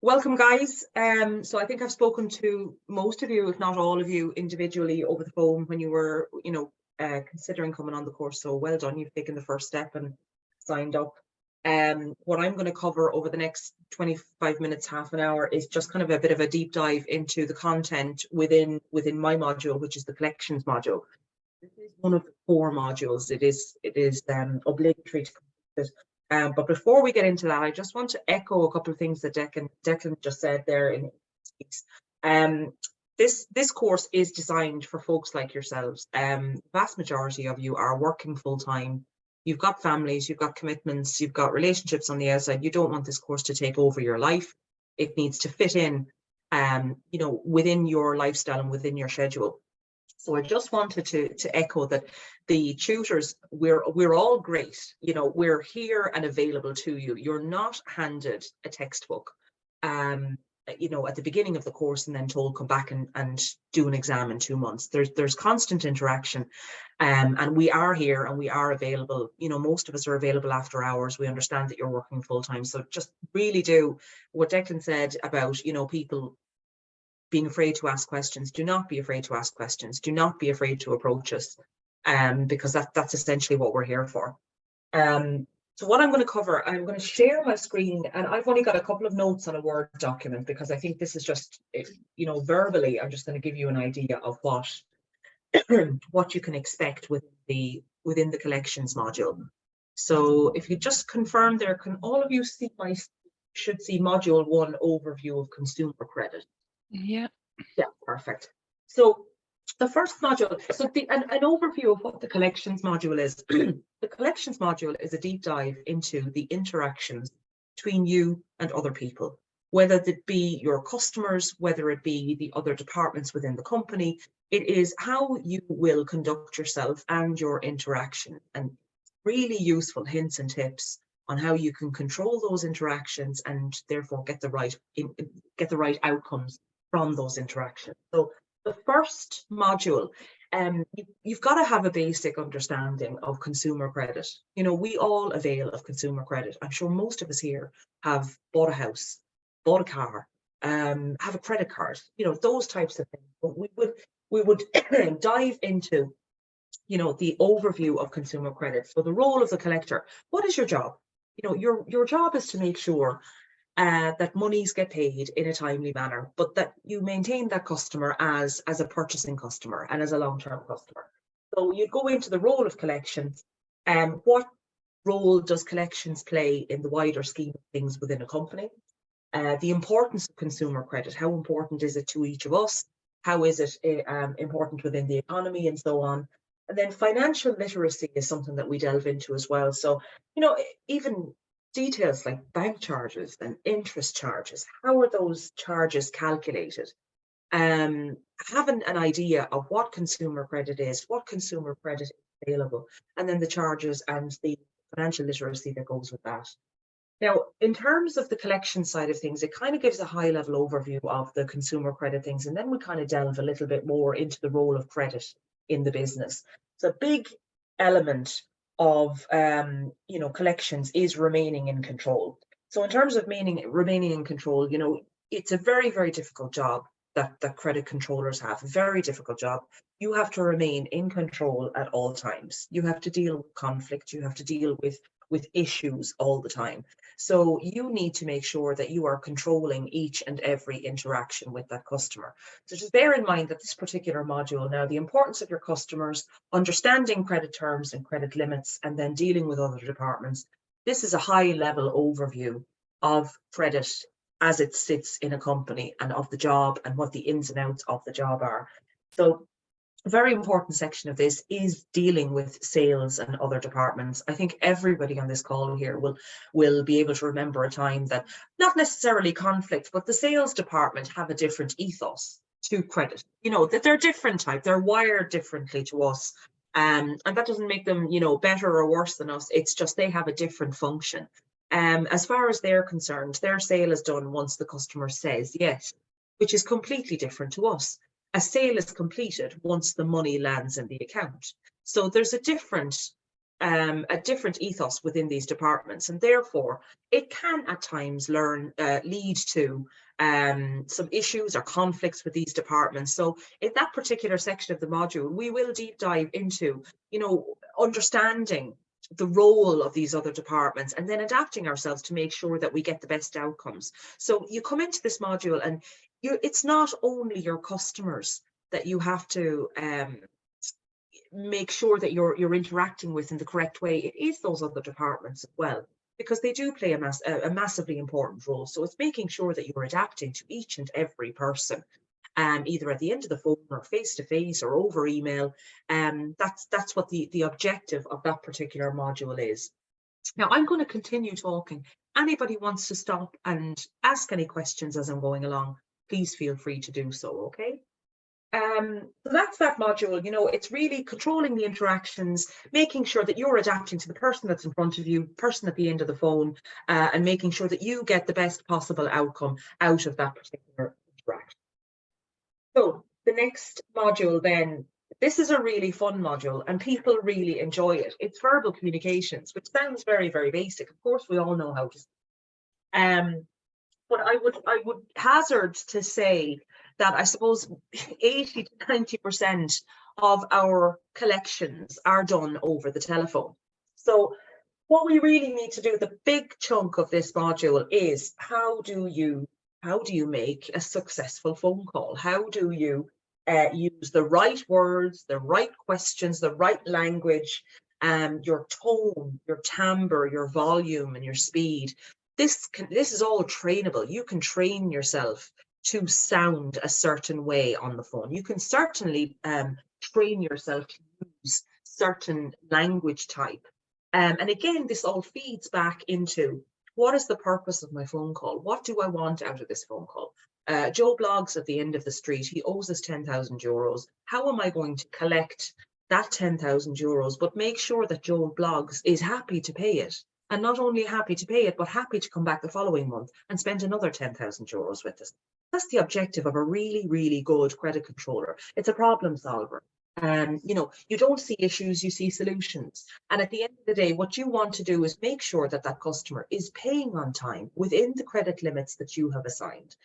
Welcome guys. So I think I've spoken to most of you, if not all of you, individually over the phone when you were, considering coming on the course. So well done, you've taken the first step and signed up. What I'm going to cover over the next 25 minutes, half an hour, is just kind of a bit of a deep dive into the content within my module, which is the collections module. This is one of the 4 modules. It is obligatory to complete it. But before we get into that, I just want to echo a couple of things that Declan just said there in speaks. This course is designed for folks like yourselves. Vast majority of you are working full time. You've got families, you've got commitments, you've got relationships on the outside. You don't want this course to take over your life. It needs to fit in, within your lifestyle and within your schedule. So I just wanted to echo that the tutors, we're all great. We're here and available to you. You're not handed a textbook, at the beginning of the course and then told come back and do an exam in 2 months. There's constant interaction, and we are here and we are available. Most of us are available after hours. We understand that you're working full time. So just really do what Declan said about, people being afraid to ask questions. Do not be afraid to ask questions. Do not be afraid to approach us, because that's essentially what we're here for. So what I'm going to cover, I'm going to share my screen, and I've only got a couple of notes on a Word document because I think this is just, verbally, I'm just going to give you an idea of what you can expect within the collections module. So if you just confirm there, can all of you see should see module 1, overview of consumer credit? Yeah, perfect. So the first module, so an overview of what the collections module is. The collections module is a deep dive into the interactions between you and other people, whether it be your customers, whether it be the other departments within the company. It is how you will conduct yourself and your interaction, and really useful hints and tips on how you can control those interactions and therefore get the right outcomes from those interactions. So the first module, you've got to have a basic understanding of consumer credit. We all avail of consumer credit. I'm sure most of us here have bought a house, bought a car, have a credit card, those types of things. But we would dive into, the overview of consumer credit. So the role of the collector. What is your job? Your job is to make sure that monies get paid in a timely manner, but that you maintain that customer as a purchasing customer and as a long-term customer. So you go into the role of collections. What role does collections play in the wider scheme of things within a company? The importance of consumer credit. How important is it to each of us? How is it important within the economy, and so on? And then financial literacy is something that we delve into as well. So, even details like bank charges and interest charges, how are those charges calculated? Having an idea of what consumer credit is, what consumer credit is available, and then the charges and the financial literacy that goes with that. Now, in terms of the collection side of things, it kind of gives a high-level overview of the consumer credit things, and then we kind of delve a little bit more into the role of credit in the business. So a big element of collections is remaining in control. So in terms of remaining in control, it's a very, very difficult job that credit controllers have. Very difficult job. You have to remain in control at all times. You have to deal with conflict. You have to deal with issues all the time. So you need to make sure that you are controlling each and every interaction with that customer. So just bear in mind that this particular module now, the importance of your customers, understanding credit terms and credit limits, and then dealing with other departments. This is a high level overview of credit as it sits in a company, and of the job and what the ins and outs of the job are. So a very important section of this is dealing with sales and other departments. I think everybody on this call here will be able to remember a time that, not necessarily conflict, but the sales department have a different ethos to credit. That they're different type, they're wired differently to us. And that doesn't make them, better or worse than us. It's just they have a different function. As far as they're concerned, their sale is done once the customer says yes, which is completely different to us. A sale is completed once the money lands in the account. So there's a different a different ethos within these departments, and therefore it can at times lead to some issues or conflicts with these departments. So in that particular section of the module, we will deep dive into, understanding the role of these other departments and then adapting ourselves to make sure that we get the best outcomes. So you come into this module and it's not only your customers that you have to make sure that you're interacting with in the correct way. It is those other departments as well, because they do play a massively important role. So it's making sure that you're adapting to each and every person, either at the end of the phone or face to face or over email. That's what the objective of that particular module is. Now I'm going to continue talking. Anybody wants to stop and ask any questions as I'm going along, please feel free to do so, okay? So that's that module. It's really controlling the interactions, making sure that you're adapting to the person that's in front of you, person at the end of the phone, and making sure that you get the best possible outcome out of that particular interaction. So the next module then, this is a really fun module and people really enjoy it. It's verbal communications, which sounds very, very basic. Of course, we all know how to. But I would hazard to say that I suppose 80 to 90% of our collections are done over the telephone. So what we really need to do, the big chunk of this module, is how do you make a successful phone call? How do you use the right words, the right questions, the right language, your tone, your timbre, your volume, and your speed? This is all trainable. You can train yourself to sound a certain way on the phone. You can certainly train yourself to use certain language type. And again, this all feeds back into, what is the purpose of my phone call? What do I want out of this phone call? Joe Bloggs at the end of the street, he owes us 10,000 euros. How am I going to collect that 10,000 euros, but make sure that Joe Bloggs is happy to pay it? And not only happy to pay it, but happy to come back the following month and spend another 10,000 euros with us. That's the objective of a really, really good credit controller. It's a problem solver. You don't see issues, you see solutions. And at the end of the day, what you want to do is make sure that that customer is paying on time within the credit limits that you have assigned.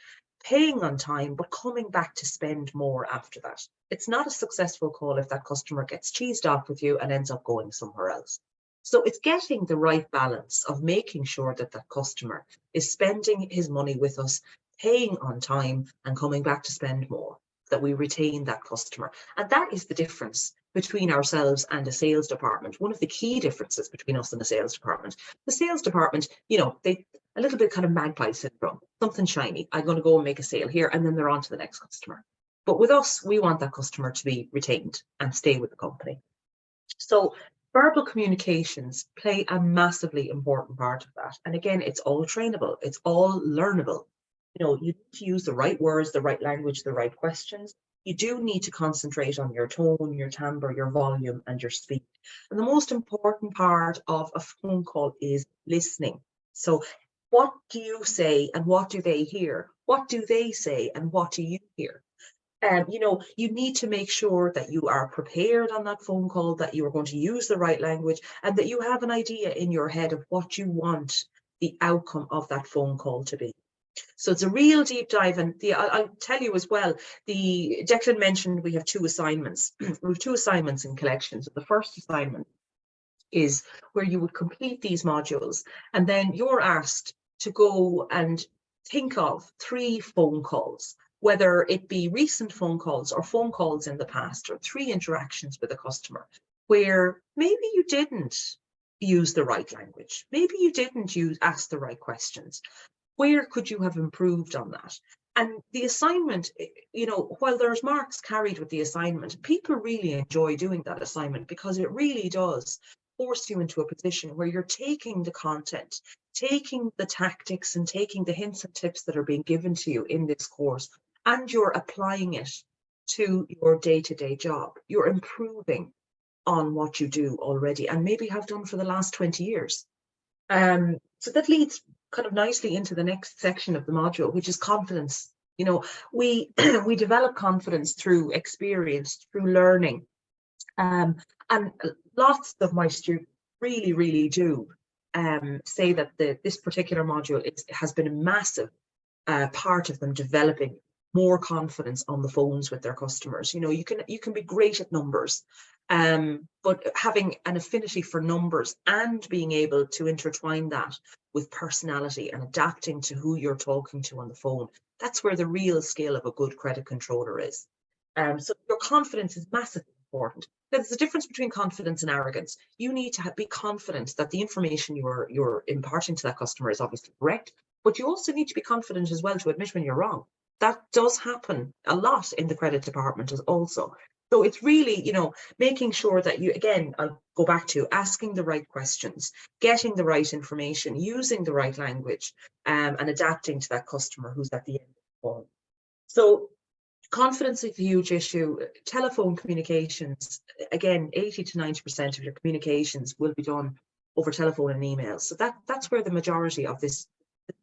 Paying on time, but coming back to spend more after that. It's not a successful call if that customer gets cheesed off with you and ends up going somewhere else. So it's getting the right balance of making sure that that customer is spending his money with us, paying on time and coming back to spend more, that we retain that customer. And that is the difference between ourselves and a sales department. One of the key differences between us and the sales department. The sales department, they a little bit kind of magpie syndrome, something shiny. I'm going to go and make a sale here, and then they're on to the next customer. But with us, we want that customer to be retained and stay with the company. So verbal communications play a massively important part of that. And again, it's all trainable. It's all learnable. You need to use the right words, the right language, the right questions. You do need to concentrate on your tone, your timbre, your volume, and your speed. And the most important part of a phone call is listening. So what do you say and what do they hear? What do they say and what do you hear? You need to make sure that you are prepared on that phone call, that you are going to use the right language, and that you have an idea in your head of what you want the outcome of that phone call to be. So it's a real deep dive. And I'll tell you as well, Declan mentioned we have 2 assignments. We have 2 assignments in collections. The first assignment is where you would complete these modules, and then you're asked to go and think of 3 phone calls, whether it be recent phone calls or phone calls in the past, or 3 interactions with a customer where maybe you didn't use the right language, maybe you didn't ask the right questions. Where could you have improved on that? And the assignment, while there's marks carried with the assignment, people really enjoy doing that assignment because it really does force you into a position where you're taking the content, taking the tactics and taking the hints and tips that are being given to you in this course, and you're applying it to your day-to-day job. You're improving on what you do already and maybe have done for the last 20 years. So that leads kind of nicely into the next section of the module, which is confidence. We develop confidence through experience, through learning. And lots of my students really, really do say that this particular module has been a massive part of them developing more confidence on the phones with their customers. You know, you can be great at numbers, but having an affinity for numbers and being able to intertwine that with personality and adapting to who you're talking to on the phone, that's where the real skill of a good credit controller is. So your confidence is massively important. There's a difference between confidence and arrogance. You need to be confident that the information you're imparting to that customer is obviously correct, but you also need to be confident as well to admit when you're wrong. That does happen a lot in the credit department as also. So it's really, you know, making sure that you, again, I'll go back to asking the right questions, getting the right information, using the right language, and adapting to that customer who's at the end of the phone. So confidence is a huge issue. Telephone communications, again, 80 to 90% of your communications will be done over telephone and emails. So that's where the majority of this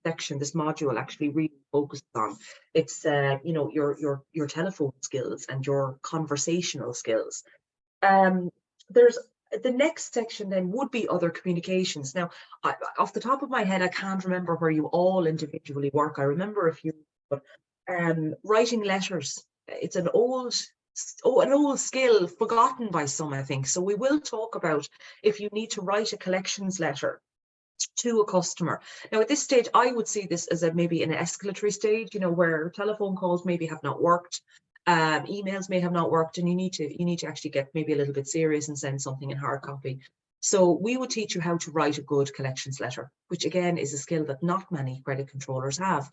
section, this module actually really focuses on. It's you know, your telephone skills and your conversational skills. There's the next section then would be other communications. Now, off the top of my head, I can't remember where you all individually work. I remember a few, but writing letters. It's an old skill, forgotten by some, I think. So we will talk about if you need to write a collections letter to a customer. Now, at this stage, I would see this as maybe an escalatory stage, you know, where telephone calls maybe have not worked, emails may have not worked, and you need to actually get maybe a little bit serious and send something in hard copy. So we would teach you how to write a good collections letter, which again is a skill that not many credit controllers have.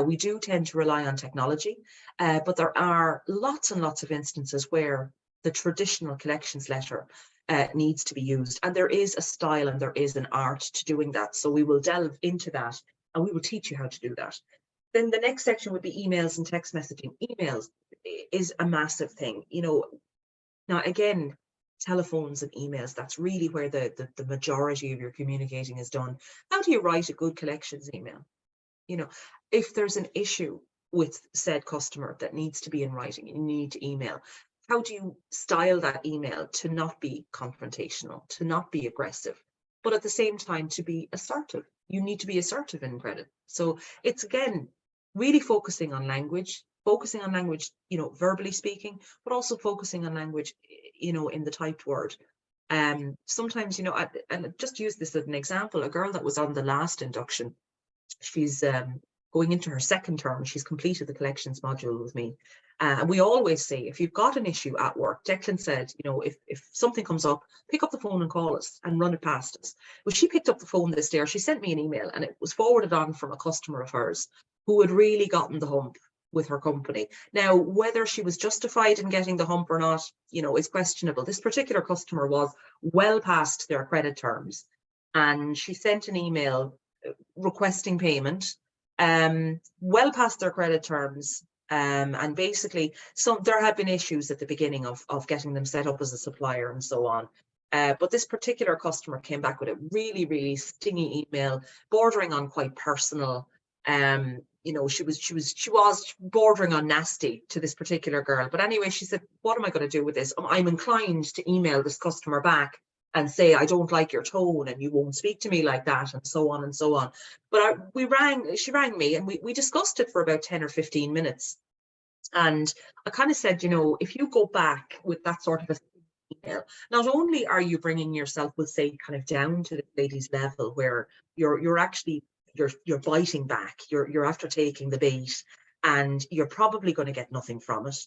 We do tend to rely on technology, but there are lots and lots of instances where the traditional collections letter needs to be used. And there is a style and there is an art to doing that. So we will delve into that and we will teach you how to do that. Then the next section would be emails and text messaging. Emails is a massive thing. You know, now again, telephones and emails, that's really where the majority of your communicating is done. How do you write a good collections email? You know, if there's an issue with said customer that needs to be in writing, you need to email. How do you style that email to not be confrontational, to not be aggressive, but at the same time to be assertive? You need to be assertive in credit. So it's, again, really focusing on language, you know, verbally speaking, but also focusing on language, you know, in the typed word. Sometimes, you know, and just use this as an example, a girl that was on the last induction, she's going into her second term. She's completed the collections module with me. And we always say, if you've got an issue at work, Declan said, you know, if something comes up, pick up the phone and call us and run it past us. Well, she picked up the phone this day, or she sent me an email, and it was forwarded on from a customer of hers who had really gotten the hump with her company. Now, whether she was justified in getting the hump or not, you know, is questionable. This particular customer was well past their credit terms, and she sent an email requesting payment, well past their credit terms. And basically, there had been issues at the beginning of getting them set up as a supplier and so on. But this particular customer came back with a really, really stingy email, bordering on quite personal. You know, she was bordering on nasty to this particular girl. But anyway, she said, "What am I going to do with this? I'm inclined to email this customer back and say, I don't like your tone and you won't speak to me like that," and so on and so on. But she rang me and we discussed it for about 10 or 15 minutes. And I kind of said, you know, if you go back with that sort of a email, not only are you bringing yourself, we'll say, kind of down to the lady's level where you're actually, you're biting back, you're after taking the bait, and you're probably going to get nothing from it.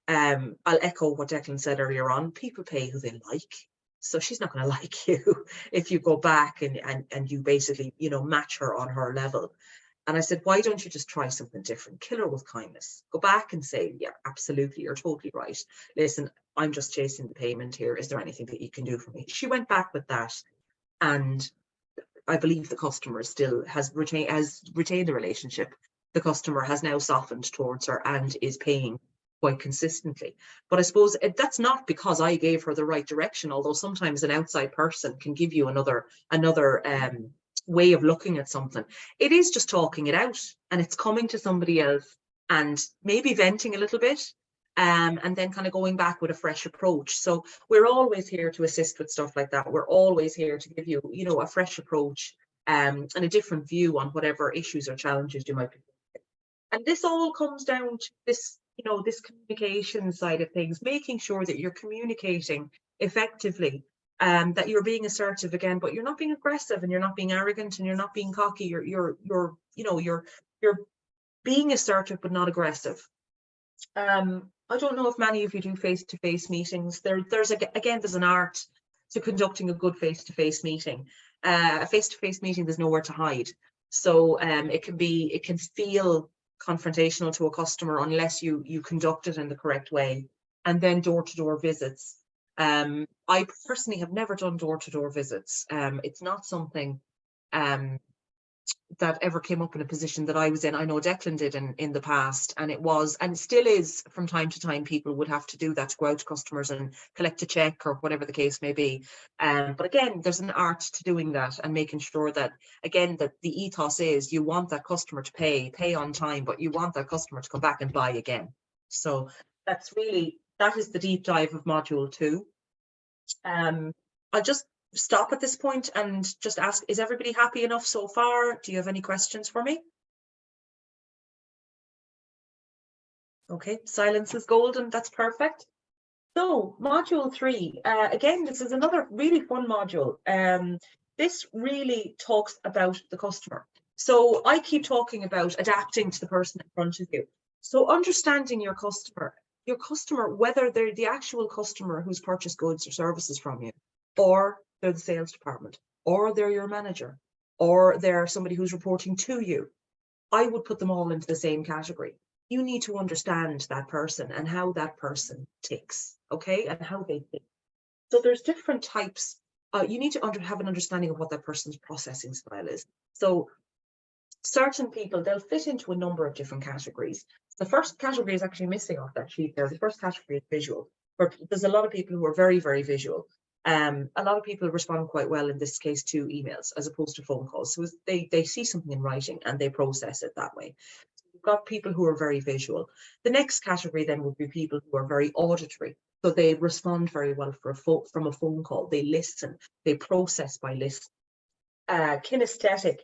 I'll echo what Declan said earlier on, people pay who they like. So she's not going to like you if you go back and you basically, you know, match her on her level. And I said, why don't you just try something different? Kill her with kindness. Go back and say, yeah, absolutely, you're totally right. Listen, I'm just chasing the payment here. Is there anything that you can do for me? She went back with that. And I believe the customer still has retained the relationship. The customer has now softened towards her and is paying quite consistently. But I suppose that's not because I gave her the right direction, although sometimes an outside person can give you another way of looking at something. It is just talking it out, and it's coming to somebody else and maybe venting a little bit, and then kind of going back with a fresh approach. So we're always here to assist with stuff like that. We're always here to give you, you know, a fresh approach and a different view on whatever issues or challenges you might be facing. And this all comes down to this, you know, this communication side of things, making sure that you're communicating effectively, that you're being assertive again, but you're not being aggressive, and you're not being arrogant, and you're not being cocky. You're you know, you're being assertive but not aggressive. I don't know if many of you do face-to-face meetings. There's an art to conducting a good face-to-face meeting. A face-to-face meeting, there's nowhere to hide. So it can feel confrontational to a customer unless you conduct it in the correct way. And then door-to-door visits. I personally have never done door-to-door visits. It's not something that ever came up in a position that I was in. I know Declan did in the past, and it was, and still is from time to time, people would have to do that, to go out to customers and collect a check or whatever the case may be. But again, there's an art to doing that and making sure that, again, that the ethos is you want that customer to pay on time, but you want that customer to come back and buy again. So that is the deep dive of module 2. I'll just stop at this point and just ask, is everybody happy enough so far? Do you have any questions for me? Okay, silence is golden. That's perfect. So module 3, again, this is another really fun module. This really talks about the customer. So I keep talking about adapting to the person in front of you. So understanding your customer, whether they're the actual customer who's purchased goods or services from you, or they're the sales department, or they're your manager, or they're somebody who's reporting to you, I would put them all into the same category. You need to understand that person and how that person ticks, okay, and how they think. So there's different types. You need to have an understanding of what that person's processing style is. So certain people, they'll fit into a number of different categories. The first category is actually missing off that sheet there. The first category is visual, where there's a lot of people who are very, very visual. A lot of people respond quite well in this case to emails as opposed to phone calls. So they see something in writing and they process it that way. So you've got people who are very visual. The next category then would be people who are very auditory. So they respond very well from a phone call. They listen, they process by listening. Kinesthetic.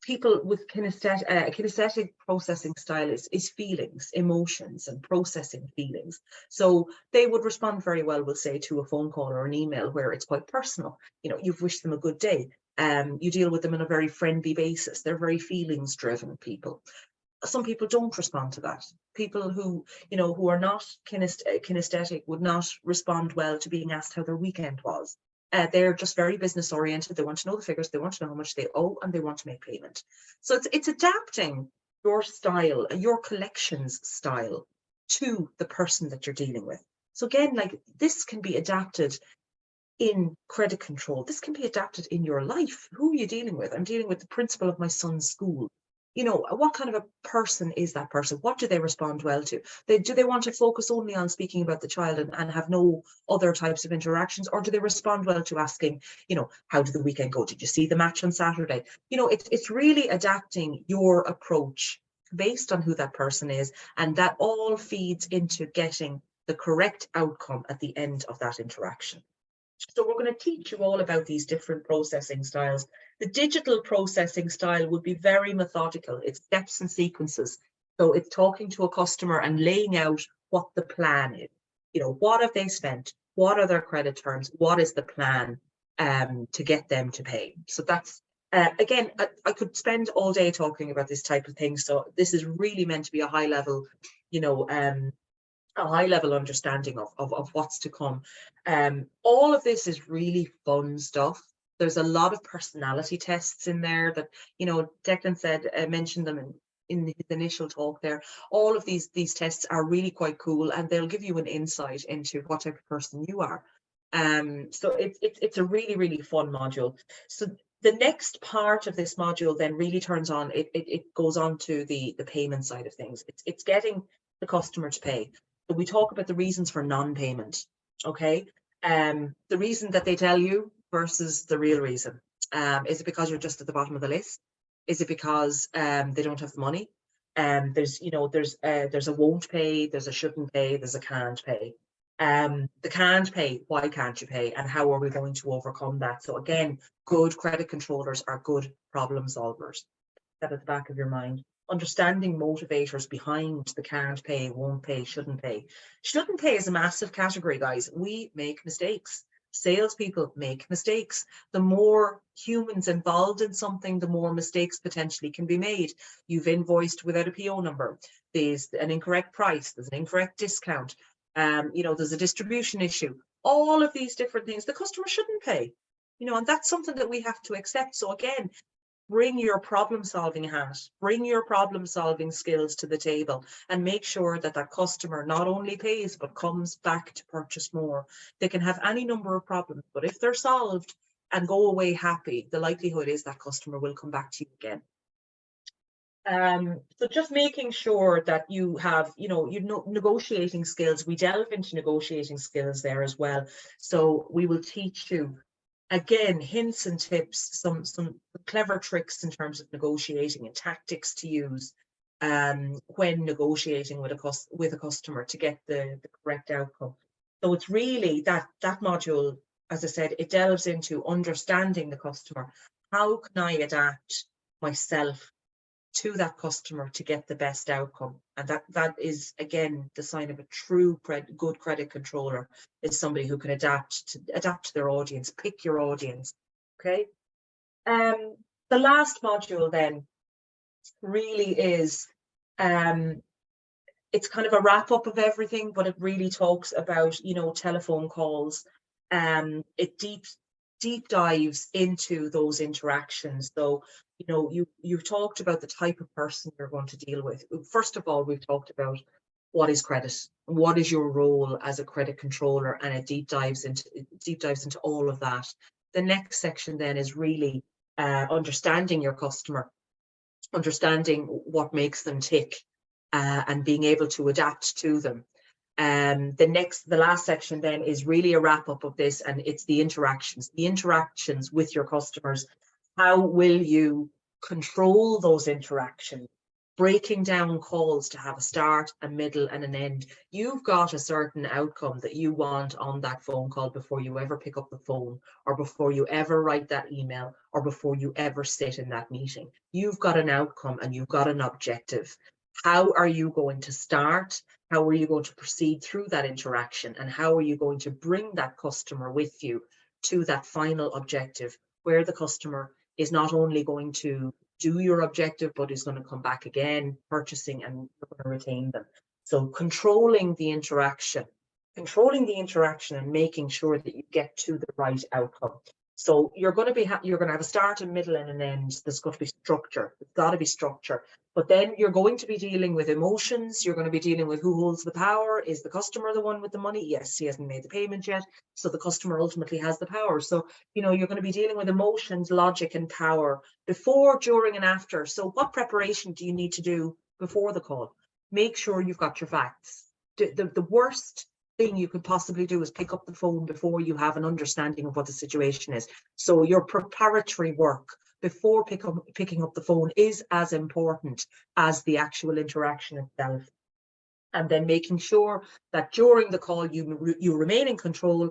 People with kinesthetic processing style is feelings, emotions, and processing feelings. So they would respond very well, we'll say, to a phone call or an email where it's quite personal. You know, you've wished them a good day. You deal with them on a very friendly basis. They're very feelings driven people. Some people don't respond to that. People who, you know, who are not kinesthetic would not respond well to being asked how their weekend was. They're just very business oriented. They want to know the figures, they want to know how much they owe, and they want to make payment. So it's adapting your style, your collections style, to the person that you're dealing with. So again, like, this can be adapted in credit control. This can be adapted in your life. Who are you dealing with? I'm dealing with the principal of my son's school. You know, what kind of a person is that person? What do they respond well to? Do they want to focus only on speaking about the child and have no other types of interactions? Or do they respond well to asking, you know, how did the weekend go? Did you see the match on Saturday? You know, it's really adapting your approach based on who that person is. And that all feeds into getting the correct outcome at the end of that interaction. So we're going to teach you all about these different processing styles. The digital processing style would be very methodical. It's steps and sequences. So it's talking to a customer and laying out what the plan is. You know, what have they spent? What are their credit terms? What is the plan to get them to pay? So that's, again, I could spend all day talking about this type of thing. So this is really meant to be a high level, you know, a high level understanding of what's to come. All of this is really fun stuff. There's a lot of personality tests in there that, you know, Declan said, mentioned them in his initial talk there. All of these tests are really quite cool, and they'll give you an insight into what type of person you are. So it's a really, really fun module. So the next part of this module then really turns on, it goes on to the payment side of things. It's getting the customer to pay. So we talk about the reasons for non-payment, okay? The reason that they tell you versus the real reason. Is it because you're just at the bottom of the list? Is it because they don't have the money? There's, there's a won't pay, there's a shouldn't pay, there's a can't pay. The can't pay, why can't you pay, and how are we going to overcome that? So again, good credit controllers are good problem solvers. That at the back of your mind. Understanding motivators behind the can't pay, won't pay, shouldn't pay. Shouldn't pay is a massive category, guys. We make mistakes. Salespeople make mistakes. The more humans involved in something, the more mistakes potentially can be made. You've invoiced without a PO number. There's an incorrect price. There's an incorrect discount. There's a distribution issue. All of these different things, the customer shouldn't pay. And that's something that we have to accept. So again, bring your problem solving hat, bring your problem solving skills to the table, and make sure that that customer not only pays, but comes back to purchase more. They can have any number of problems, but if they're solved and go away happy, the likelihood is that customer will come back to you again. So just making sure that you have, negotiating skills. We delve into negotiating skills there as well. So we will teach you, again, hints and tips, some clever tricks in terms of negotiating and tactics to use when negotiating with a customer to get the correct outcome. So it's really that module, as I said, it delves into understanding the customer. How can I adapt myself to that customer to get the best outcome? And that is, again, the sign of a true good credit controller, is somebody who can adapt to their audience, pick your audience. Okay. The last module then really is it's kind of a wrap up of everything, but it really talks about telephone calls. It deep dives into those interactions. So you've talked about the type of person you're going to deal with. First of all, we've talked about what is credit, what is your role as a credit controller, and it deep dives into all of that. The next section then is really understanding your customer, understanding what makes them tick, and being able to adapt to them. The last section then is really a wrap up of this, and it's the interactions with your customers. How will you control those interactions? Breaking down calls to have a start, a middle, and an end. You've got a certain outcome that you want on that phone call before you ever pick up the phone, or before you ever write that email, or before you ever sit in that meeting. You've got an outcome and you've got an objective. How are you going to start? How are you going to proceed through that interaction? And how are you going to bring that customer with you to that final objective, where the customer is not only going to do your objective, but is going to come back again, purchasing, and you're going to retain them. So controlling the interaction and making sure that you get to the right outcome. So you're going to have a start, a middle, and an end. There's got to be structure. There's got to be structure. But then you're going to be dealing with emotions. You're going to be dealing with who holds the power. Is the customer the one with the money? Yes, he hasn't made the payment yet. So the customer ultimately has the power. So, you're going to be dealing with emotions, logic, and power before, during, and after. So what preparation do you need to do before the call? Make sure you've got your facts. The worst thing you could possibly do is pick up the phone before you have an understanding of what the situation is. So your preparatory work before picking up the phone is as important as the actual interaction itself. And then making sure that during the call you remain in control.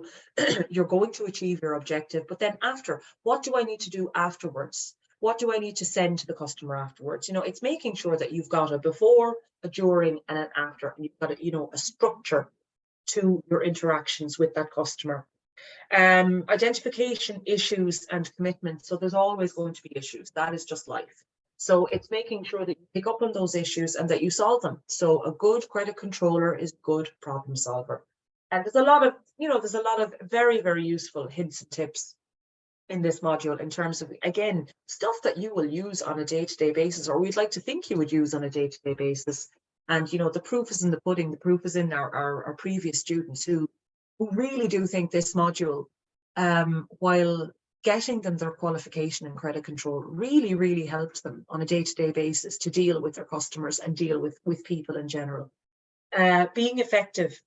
You're going to achieve your objective. But then after, what do I need to do afterwards? What do I need to send to the customer afterwards? It's making sure that you've got a before, a during, and an after, and you've got a structure to your interactions with that customer. Identification, issues, and commitment. So there's always going to be issues. That is just life. So it's making sure that you pick up on those issues and that you solve them. So a good credit controller is a good problem solver. And there's a lot of very, very useful hints and tips in this module in terms of, again, stuff that you will use on a day-to-day basis, or we'd like to think you would use on a day-to-day basis. And, the proof is in the pudding. The proof is in our previous students who really do think this module, while getting them their qualification in credit control, really, really helped them on a day-to-day basis to deal with their customers and deal with people in general. Being effective.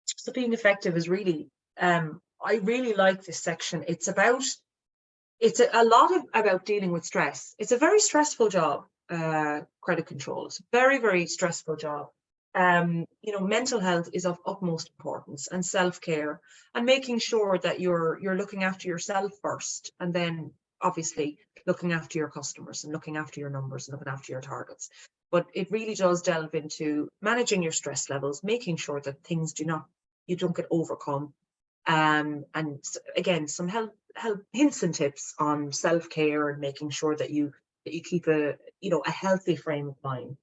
So being effective is really, I really like this section. It's a lot about dealing with stress. It's a very stressful job. credit control. It's a very, very stressful job. You know, mental health is of utmost importance, and self-care, and making sure that you're looking after yourself first, and then obviously looking after your customers and looking after your numbers and looking after your targets. But it really does delve into managing your stress levels, making sure that things you don't get overcome. And again, some help hints and tips on self-care and making sure that you keep a healthy frame of mind.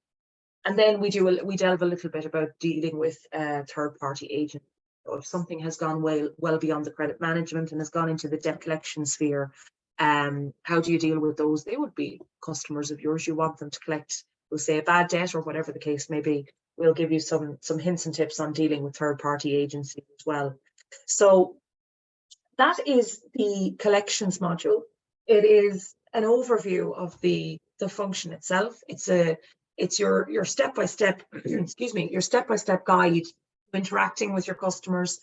And then we delve a little bit about dealing with third-party agents. So if something has gone well beyond the credit management and has gone into the debt collection sphere, how do you deal with those? They would be customers of yours. You want them to collect, we'll say, a bad debt or whatever the case may be. We'll give you some hints and tips on dealing with third-party agencies as well. So that is the collections module. It is an overview of the function itself. It's your step-by-step, excuse me, your step-by-step guide interacting with your customers,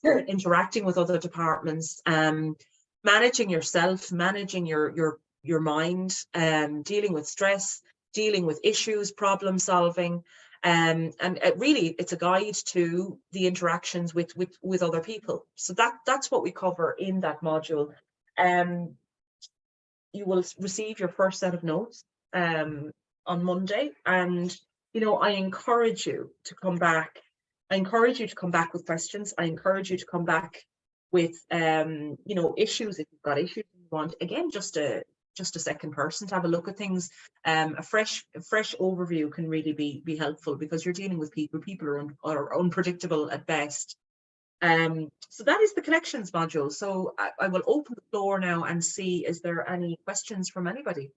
interacting with other departments, managing yourself, managing your mind, dealing with stress, dealing with issues, problem solving. And really, it's a guide to the interactions with other people. So that's what we cover in that module. You will receive your first set of notes on Monday, and I encourage you to come back. I encourage you to come back with questions. I encourage you to come back with issues if you've got issues you want. Again, just a second person to have a look at things. A fresh overview can really be helpful, because you're dealing with people. People are unpredictable at best. So that is the collections module. So I will open the floor now and see, is there any questions from anybody?